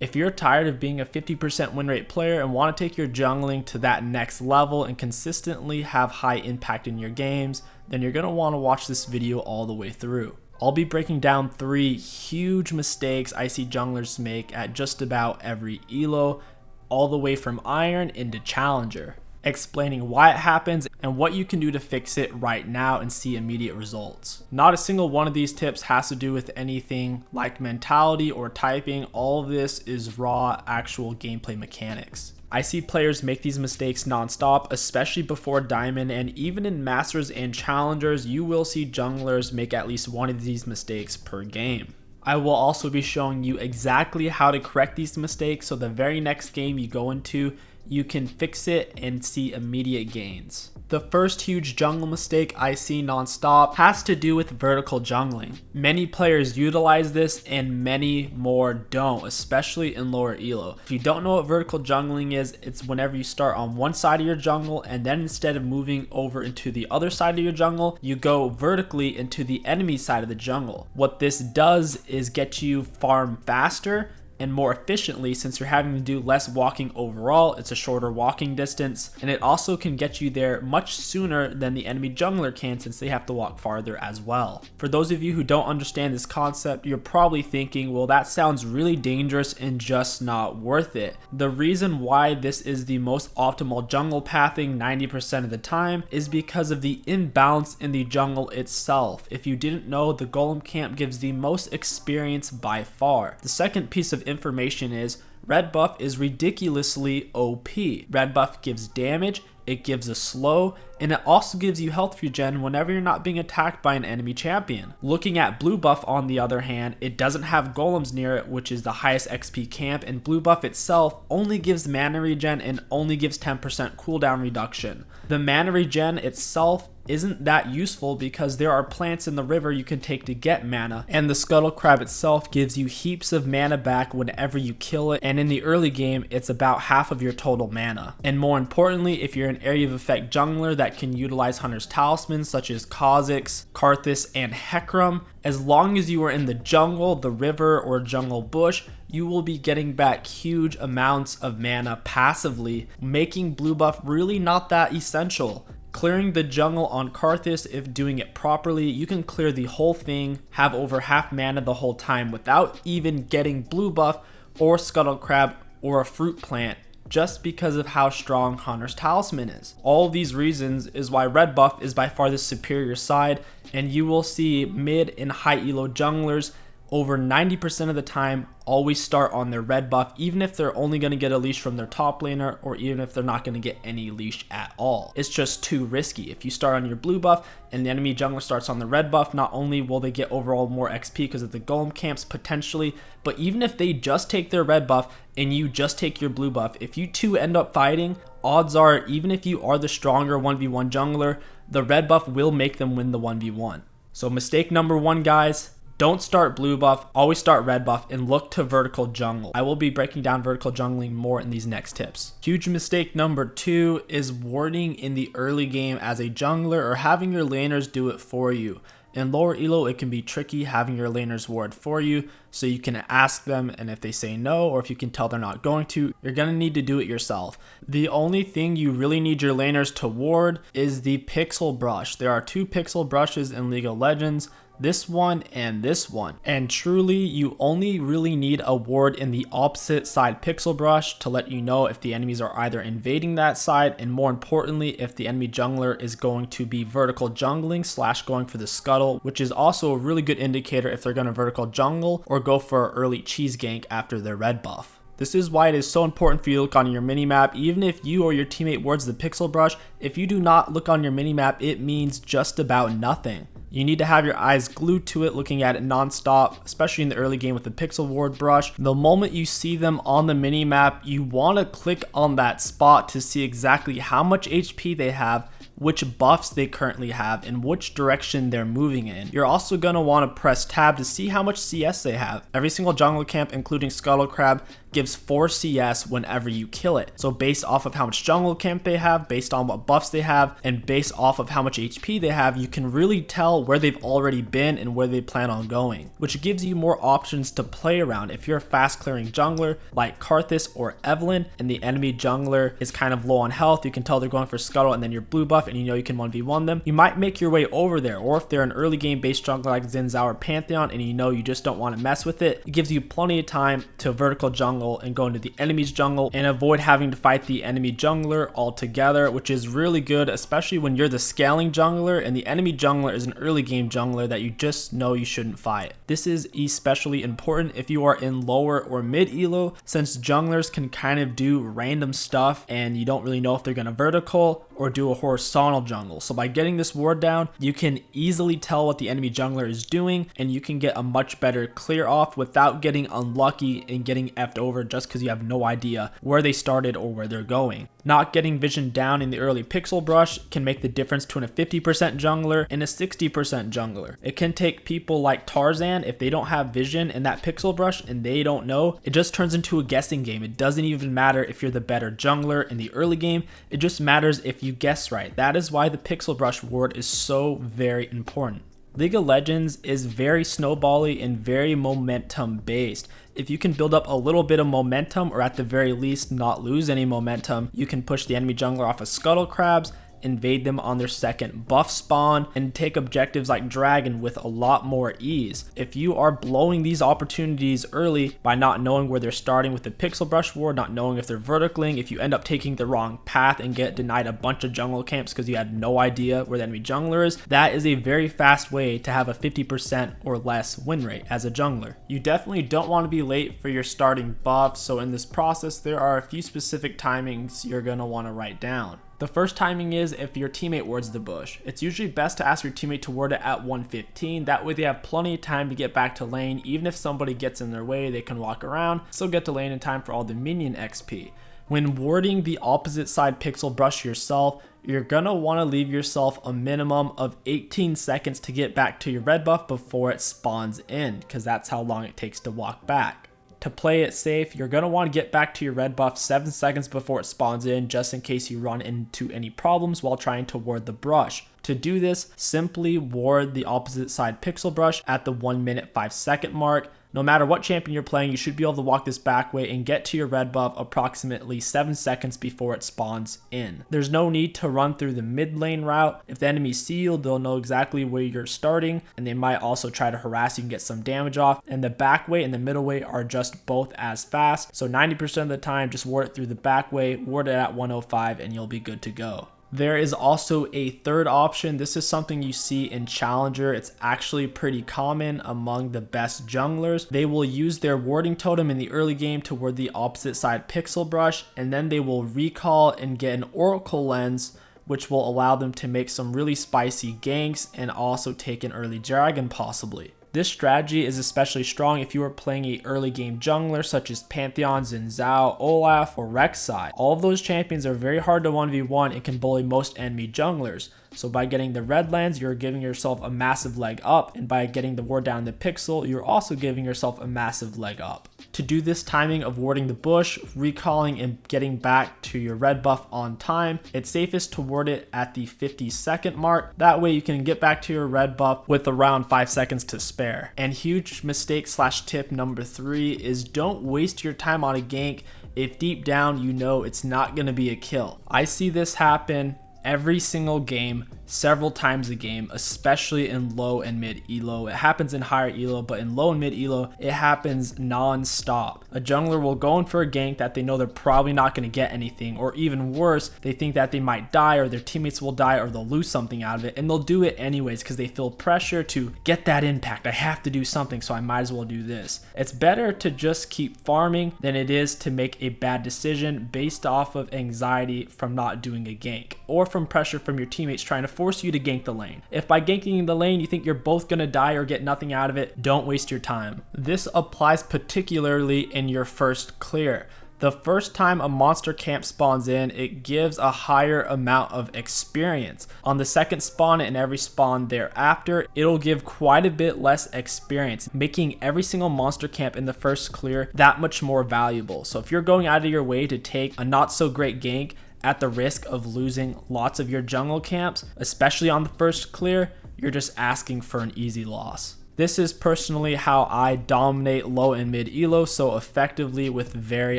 If you're tired of being a 50% win rate player and want to take your jungling to that next level and consistently have high impact in your games, then you're going to want to watch this video all the way through. I'll be breaking down 3 huge mistakes I see junglers make at just about every ELO, all the way from Iron into Challenger, explaining why it happens and what you can do to fix it right now and see immediate results. Not a single one of these tips has to do with anything like mentality or typing. All of this is raw, actual gameplay mechanics. I see players make these mistakes non-stop, especially before Diamond, and even in Masters and Challengers, you will see junglers make at least one of these mistakes per game. I will also be showing you exactly how to correct these mistakes so the very next game you go into, you can fix it and see immediate gains. The first huge jungle mistake I see non-stop has to do with vertical jungling. Many players utilize this and many more don't, especially in lower elo. If you don't know what vertical jungling is, it's whenever you start on one side of your jungle and then instead of moving over into the other side of your jungle, you go vertically into the enemy side of the jungle. What this does is get you farm faster and more efficiently, since you're having to do less walking overall. It's a shorter walking distance, and it also can get you there much sooner than the enemy jungler can, since they have to walk farther as well. For those of you who don't understand this concept, you're probably thinking, well, that sounds really dangerous and just not worth it. The reason why this is the most optimal jungle pathing 90% of the time is because of the imbalance in the jungle itself. If you didn't know, the golem camp gives the most experience by far. The second piece of information is red buff is ridiculously OP. Red buff gives damage, it gives a slow, and it also gives you health regen whenever you're not being attacked by an enemy champion. Looking at blue buff on the other hand, it doesn't have golems near it, which is the highest XP camp, and blue buff itself only gives mana regen and only gives 10% cooldown reduction. The mana regen itself isn't that useful because there are plants in the river you can take to get mana, and the scuttle crab itself gives you heaps of mana back whenever you kill it, and in the early game it's about half of your total mana. And more importantly, if you're an area of effect jungler that can utilize Hunter's talismans such as 𝐒𝐿, 𝐒𝐿, and 𝐒𝐿, as long as you are in the jungle, the river, or jungle bush, you will be getting back huge amounts of mana passively, making blue buff really not that essential. Clearing the jungle on 𝐒𝐿, if doing it properly, you can clear the whole thing, have over half mana the whole time without even getting blue buff or scuttle crab or a fruit plant, just because of how strong Hunter's talisman is. All of these reasons is why red buff is by far the superior side, and you will see mid and high elo junglers over 90% of the time always start on their red buff, even if they're only going to get a leash from their top laner, or even if they're not going to get any leash at all. It's just too risky. If you start on your blue buff and the enemy jungler starts on the red buff, not only will they get overall more XP because of the golem camps potentially, but even if they just take their red buff and you just take your blue buff, if you two end up fighting, odds are, even if you are the stronger 1v1 jungler, the red buff will make them win the 1v1. So mistake number 1, guys, don't start blue buff, always start red buff, and look to vertical jungle. I will be breaking down vertical jungling more in these next tips. Huge mistake number 2 is warding in the early game as a jungler or having your laners do it for you. In lower elo, it can be tricky having your laners ward for you, so you can ask them, and if they say no, or if you can tell they're not going to, you're going to need to do it yourself. The only thing you really need your laners to ward is the pixel brush. There are 2 pixel brushes in League of Legends, this one and this one, and truly you only really need a ward in the opposite side pixel brush to let you know if the enemies are either invading that side, and more importantly, if the enemy jungler is going to be vertical jungling / going for the scuttle, which is also a really good indicator if they're going to vertical jungle or go for an early cheese gank after their red buff. This is why it is so important for you to look on your minimap. Even if you or your teammate wards the pixel brush, if you do not look on your minimap, it means just about nothing. You need to have your eyes glued to it, looking at it non-stop, especially in the early game with the pixel ward brush. The moment you see them on the minimap, you want to click on that spot to see exactly how much HP they have, which buffs they currently have and which direction they're moving in. You're also going to want to press tab to see how much CS they have. Every single jungle camp, including 𝐒𝐻𝐂𝐻𝐋𝐒, gives 4 CS whenever you kill it. So based off of how much jungle camp they have, based on what buffs they have, and based off of how much HP they have, you can really tell where they've already been and where they plan on going, which gives you more options to play around. If you're a fast clearing jungler like 𝐒𝐻𝐿 or Evelynn and the enemy jungler is kind of low on health, you can tell they're going for 𝐒𝐻𝐿 and then your blue buff and you know you can 1v1 them, you might make your way over there. Or if they're an early game based jungler like Xin Zhao or Pantheon and you know you just don't want to mess with it, it gives you plenty of time to vertical jungle and go into the enemy's jungle and avoid having to fight the enemy jungler altogether, which is really good, especially when you're the scaling jungler and the enemy jungler is an early game jungler that you just know you shouldn't fight. This is especially important if you are in lower or mid elo, since junglers can kind of do random stuff and you don't really know if they're going to vertical or do a horizontal jungle. So by getting this ward down, you can easily tell what the enemy jungler is doing and you can get a much better clear off without getting unlucky and getting effed over just because you have no idea where they started or where they're going. Not getting vision down in the early pixel brush can make the difference between a 50% jungler and a 60% jungler. It can take people like Tarzan, if they don't have vision in that pixel brush and they don't know, it just turns into a guessing game. It doesn't even matter if you're the better jungler in the early game, it just matters if you guess right. That is why the pixel brush ward is so very important. League of Legends is very snowbally and very momentum based. If you can build up a little bit of momentum, or at the very least not lose any momentum, you can push the enemy jungler off of 𝐒𝐻𝐿, invade them on their second buff spawn, and take objectives like Dragon with a lot more ease. If you are blowing these opportunities early by not knowing where they're starting with the pixel brush ward, not knowing if they're verticaling, if you end up taking the wrong path and get denied a bunch of jungle camps because you had no idea where the enemy jungler is, that is a very fast way to have a 50% or less win rate as a jungler. You definitely don't want to be late for your starting buff, so in this process there are a few specific timings you're going to want to write down. The first timing is if your teammate wards the bush. It's usually best to ask your teammate to ward it at 115. That way they have plenty of time to get back to lane. Even if somebody gets in their way, they can walk around, still get to lane in time for all the minion XP. When warding the opposite side pixel brush yourself, you're gonna want to leave yourself a minimum of 18 seconds to get back to your red buff before it spawns in, because that's how long it takes to walk back. To play it safe, you're going to want to get back to your red buff 7 seconds before it spawns in, just in case you run into any problems while trying to ward the brush. To do this, simply ward the opposite side pixel brush at the 1 minute 5 second mark. No matter what champion you're playing, you should be able to walk this back way and get to your red buff approximately 7 seconds before it spawns in. There's no need to run through the mid lane route. If the enemy's sealed, they'll know exactly where you're starting, and they might also try to harass you and get some damage off. And the back way and the middle way are just both as fast. So 90% of the time, just ward it through the back way, ward it at 105, and you'll be good to go. There is also a third option. This is something you see in Challenger. It's actually pretty common among the best junglers. They will use their warding totem in the early game to ward the opposite side pixel brush, and then they will recall and get an Oracle lens, which will allow them to make some really spicy ganks and also take an early dragon possibly. This strategy is especially strong if you are playing a early game jungler such as Pantheon, Xin Zhao, Olaf, or Rek'Sai. All of those champions are very hard to 1v1 and can bully most enemy junglers. So by getting the red lands, you're giving yourself a massive leg up, and by getting the ward down the pixel, you're also giving yourself a massive leg up. To do this timing of warding the bush, recalling, and getting back to your red buff on time, it's safest to ward it at the 50-second mark. That way you can get back to your red buff with around 5 seconds to spare. And huge mistake / tip number 3 is don't waste your time on a gank if deep down you know it's not going to be a kill. I see this happen every single game, several times a game, especially in low and mid elo. It happens in higher elo, but in low and mid elo, it happens non-stop. A jungler will go in for a gank that they know they're probably not going to get anything, or even worse, they think that they might die or their teammates will die or they'll lose something out of it, and they'll do it anyways because they feel pressure to get that impact. I have to do something, so I might as well do this. It's better to just keep farming than it is to make a bad decision based off of anxiety from not doing a gank, or from pressure from your teammates trying to force you to gank the lane. If by ganking the lane you think you're both gonna die or get nothing out of it, don't waste your time. This applies particularly in your first clear. The first time a monster camp spawns in, it gives a higher amount of experience. On the second spawn and every spawn thereafter, it'll give quite a bit less experience, making every single monster camp in the first clear that much more valuable. So if you're going out of your way to take a not so great gank at the risk of losing lots of your jungle camps, especially on the first clear, you're just asking for an easy loss. This is personally how I dominate low and mid elo so effectively with very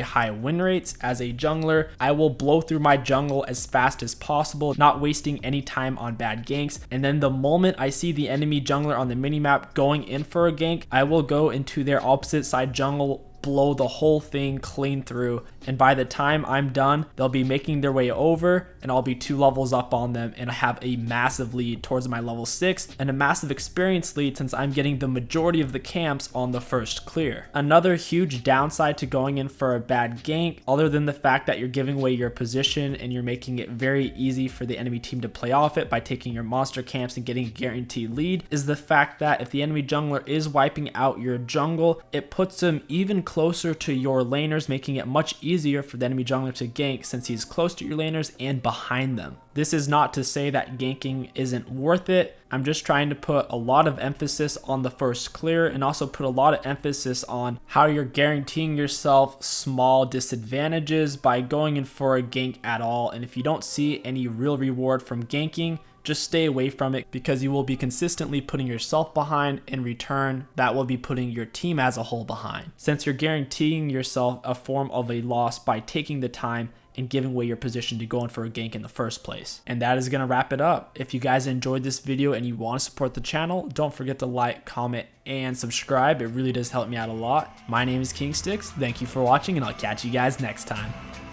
high win rates. As a jungler, I will blow through my jungle as fast as possible, not wasting any time on bad ganks. And then the moment I see the enemy jungler on the minimap going in for a gank, I will go into their opposite side jungle, blow the whole thing clean through, and by the time I'm done, they'll be making their way over and I'll be 2 levels up on them, and I have a massive lead towards my level 6 and a massive experience lead since I'm getting the majority of the camps on the first clear. Another huge downside to going in for a bad gank, other than the fact that you're giving away your position and you're making it very easy for the enemy team to play off it by taking your monster camps and getting a guaranteed lead, is the fact that if the enemy jungler is wiping out your jungle, it puts them even closer to your laners, making it much easier for the enemy jungler to gank since he's close to your laners and behind them. This is not to say that ganking isn't worth it. I'm just trying to put a lot of emphasis on the first clear and also put a lot of emphasis on how you're guaranteeing yourself small disadvantages by going in for a gank at all. And if you don't see any real reward from ganking, just stay away from it, because you will be consistently putting yourself behind. In return, that will be putting your team as a whole behind, since you're guaranteeing yourself a form of a loss by taking the time and giving away your position to go in for a gank in the first place. And that is going to wrap it up. If you guys enjoyed this video and you want to support the channel, don't forget to like, comment, and subscribe. It really does help me out a lot. My name is KingStix. Thank you for watching, and I'll catch you guys next time.